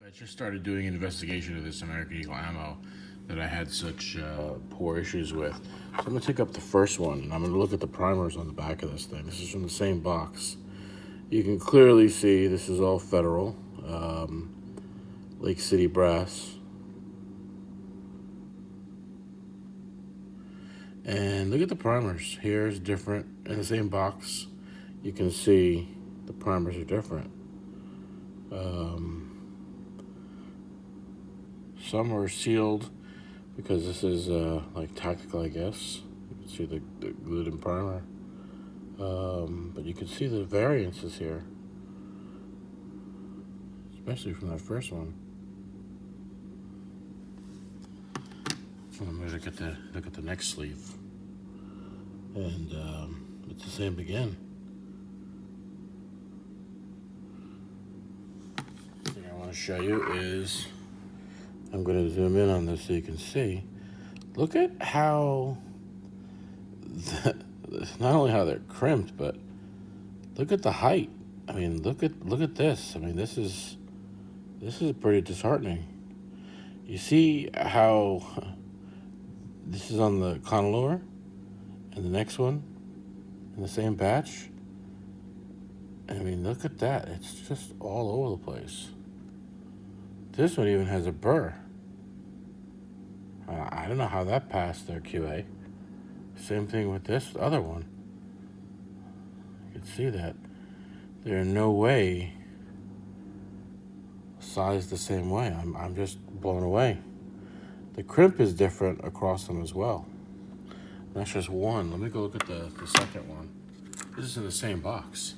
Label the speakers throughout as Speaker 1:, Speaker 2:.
Speaker 1: I just started doing an investigation of this American Eagle ammo that I had such poor issues with. So I'm going to take up the first one, and I'm going to look at the primers on the back of this thing. This is from the same box. You can clearly see this is all Federal, Lake City brass. And look at the primers. Here is different. In the same box, you can see the primers are different. Some are sealed because this is like tactical, I guess. You can see the glued in primer. But you can see the variances here, especially from that first one. I'm going to look at the next sleeve, and it's the same again. The thing I want to show you is, I'm going to zoom in on this so you can see. Look at how, not only how they're crimped, but look at the height. I mean, look at this. I mean, this is pretty disheartening. You see how this is on the Conalure, and the next one in the same batch. I mean, look at that. It's just all over the place. This one even has a burr. I don't know how that passed their QA. Same thing with this other one. You can see that. There are no way sized the same way. I'm just blown away. The crimp is different across them as well. That's just one. Let me go look at the second one. This is in the same box.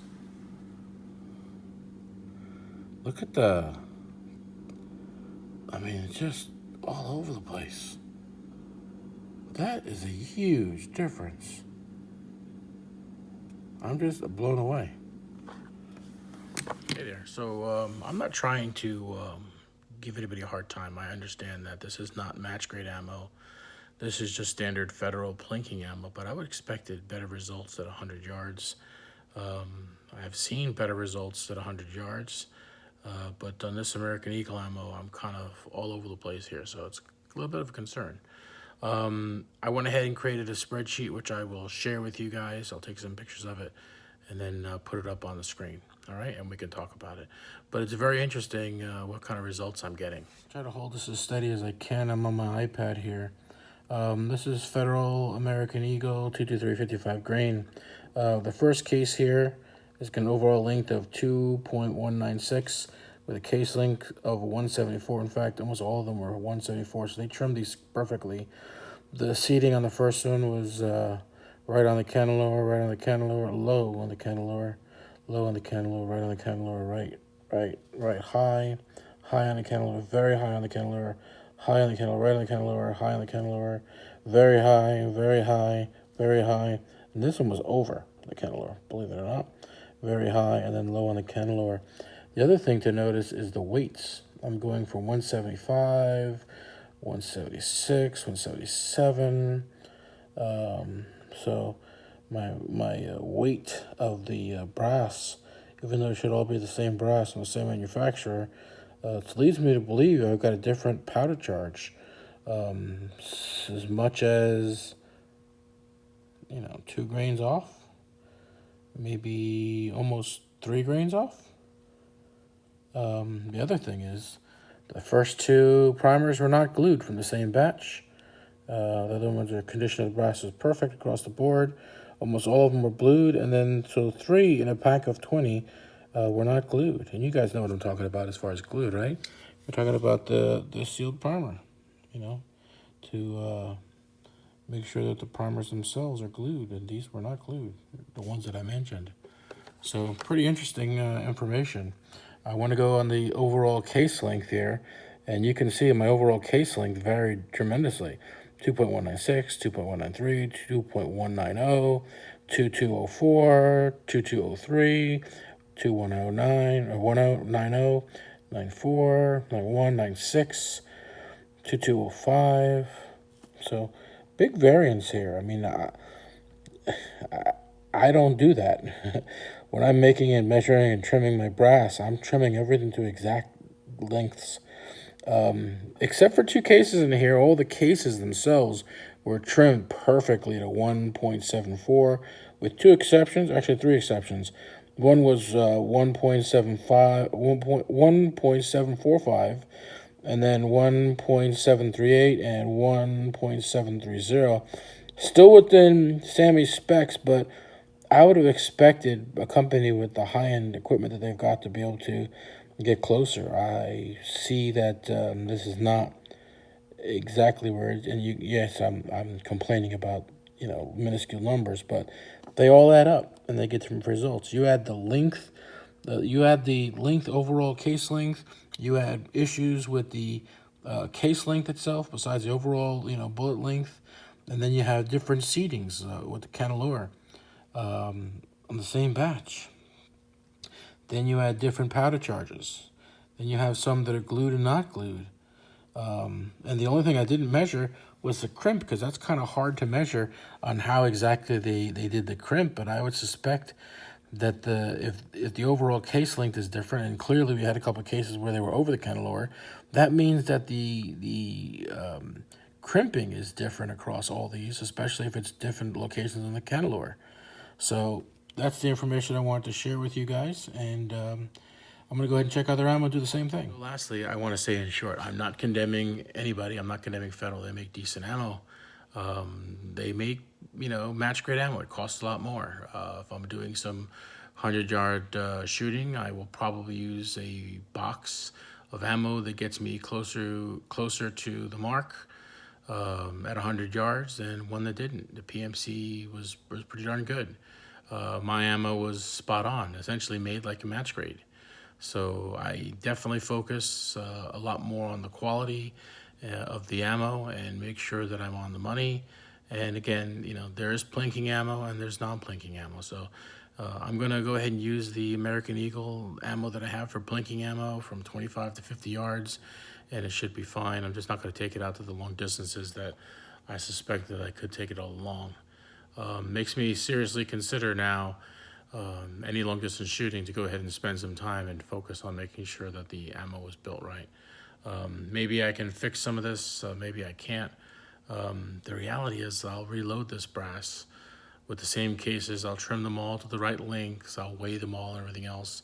Speaker 1: Look at I mean, it's just all over the place. That is a huge difference. I'm just blown away. Hey there. So I'm not trying to give anybody a hard time. I understand that this is not match grade ammo. This is just standard Federal plinking ammo, but I would expected better results at 100 yards. I've seen better results at 100 yards, but on this American Eagle ammo, I'm kind of all over the place here, so it's a little bit of a concern. I went ahead and created a spreadsheet, which I will share with you guys. I'll take some pictures of it and then put it up on the screen. All right, and we can talk about it. But it's very interesting what kind of results I'm getting. Try to hold this as steady as I can. I'm on my iPad here. This is Federal American Eagle 22355 grain. The first case here is an overall length of 2.196 with a case length of 174. In fact, almost all of them were 174, so they trimmed these perfectly. The seating on the first one was right on the cantilever, right on the cantilever, low on the cantilever, low on the cantilever, right on the cantilever, right, high on the cantilever, very high on the cantilever, high on the cantilever, right on the cantilever, high on the cantilever, very high, very high, very high. And this one was over the cantilever, believe it or not. Very high, and then low on the cantilever. The other thing to notice is the weights. I'm going from 175, 176, 177. So my weight of the brass, even though it should all be the same brass and the same manufacturer, it leads me to believe I've got a different powder charge, as much as 2 grains off, maybe almost 3 grains off. The other thing is, the first 2 primers were not glued from the same batch. The other ones, the condition of the brass was perfect across the board. Almost all of them were glued, and then so 3 in a pack of 20 were not glued. And you guys know what I'm talking about as far as glued, right? We're talking about the sealed primer, to make sure that the primers themselves are glued, and these were not glued, the ones that I mentioned. So pretty interesting information. I want to go on the overall case length here, and you can see my overall case length varied tremendously. 2.196, 2.193, 2.190, 2204, 2203, 2109, or 1090, 94, 91, 96, 2205. So big variance here. I mean, I don't do that. When I'm making and measuring and trimming my brass, I'm trimming everything to exact lengths. Except for 2 cases in here, all the cases themselves were trimmed perfectly to 1.74, with 2 exceptions, actually 3 exceptions. One was 1.75, 1.745, and then 1.738 and 1.730. Still within Sammy's specs, but I would have expected a company with the high-end equipment that they've got to be able to get closer. I see that this is not exactly where, and yes, I'm complaining about minuscule numbers, but they all add up and they get different results. You add the length, overall case length. You add issues with the case length itself, besides the overall bullet length, and then you have different seatings with the candelure on the same batch. Then you add different powder charges. Then you have some that are glued and not glued. And the only thing I didn't measure was the crimp, because that's kind of hard to measure on how exactly they did the crimp. But I would suspect that if the overall case length is different, and clearly we had a couple of cases where they were over the candelure, that means that the crimping is different across all these, especially if it's different locations in the candelure. So that's the information I wanted to share with you guys, and I'm going to go ahead and check out their ammo and do the same thing. Lastly, I want to say in short, I'm not condemning anybody. I'm not condemning Federal. They make decent ammo. They make, match grade ammo. It costs a lot more. If I'm doing some 100-yard shooting, I will probably use a box of ammo that gets me closer to the mark at 100 yards than one that didn't. The PMC was pretty darn good. My ammo was spot on, essentially made like a match grade. So I definitely focus a lot more on the quality of the ammo and make sure that I'm on the money. And again, there is plinking ammo and there's non-plinking ammo. So I'm going to go ahead and use the American Eagle ammo that I have for plinking ammo from 25 to 50 yards, and it should be fine. I'm just not going to take it out to the long distances that I suspect that I could take it all along. Makes me seriously consider now any long distance shooting to go ahead and spend some time and focus on making sure that the ammo is built right. Maybe I can fix some of this, maybe I can't. The reality is I'll reload this brass with the same cases. I'll trim them all to the right lengths. I'll weigh them all and everything else,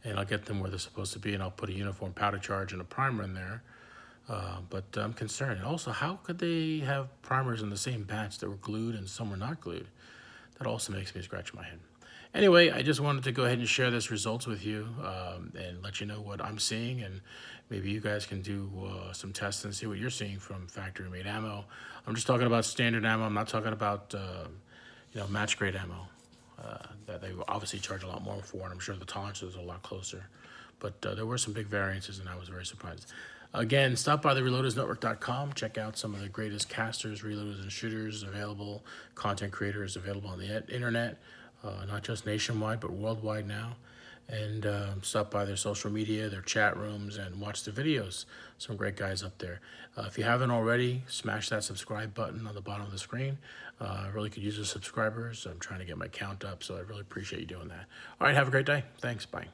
Speaker 1: and I'll get them where they're supposed to be, and I'll put a uniform powder charge and a primer in there. But I'm concerned. And also, how could they have primers in the same batch that were glued and some were not glued? That also makes me scratch my head. Anyway, I just wanted to go ahead and share this results with you and let you know what I'm seeing, and maybe you guys can do some tests and see what you're seeing from factory-made ammo. I'm just talking about standard ammo. I'm not talking about match grade ammo that they obviously charge a lot more for, and I'm sure the tolerances are a lot closer. But there were some big variances, and I was very surprised. Again, stop by the reloadersnetwork.com. Check out some of the greatest casters, reloaders, and shooters available, content creators available on the internet, not just nationwide, but worldwide now. And stop by their social media, their chat rooms, and watch the videos. Some great guys up there. If you haven't already, smash that subscribe button on the bottom of the screen. I really could use the subscribers. I'm trying to get my count up, so I really appreciate you doing that. All right, have a great day. Thanks. Bye.